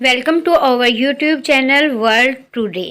Welcome to our YouTube channel World Today.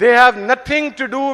they have nothing to do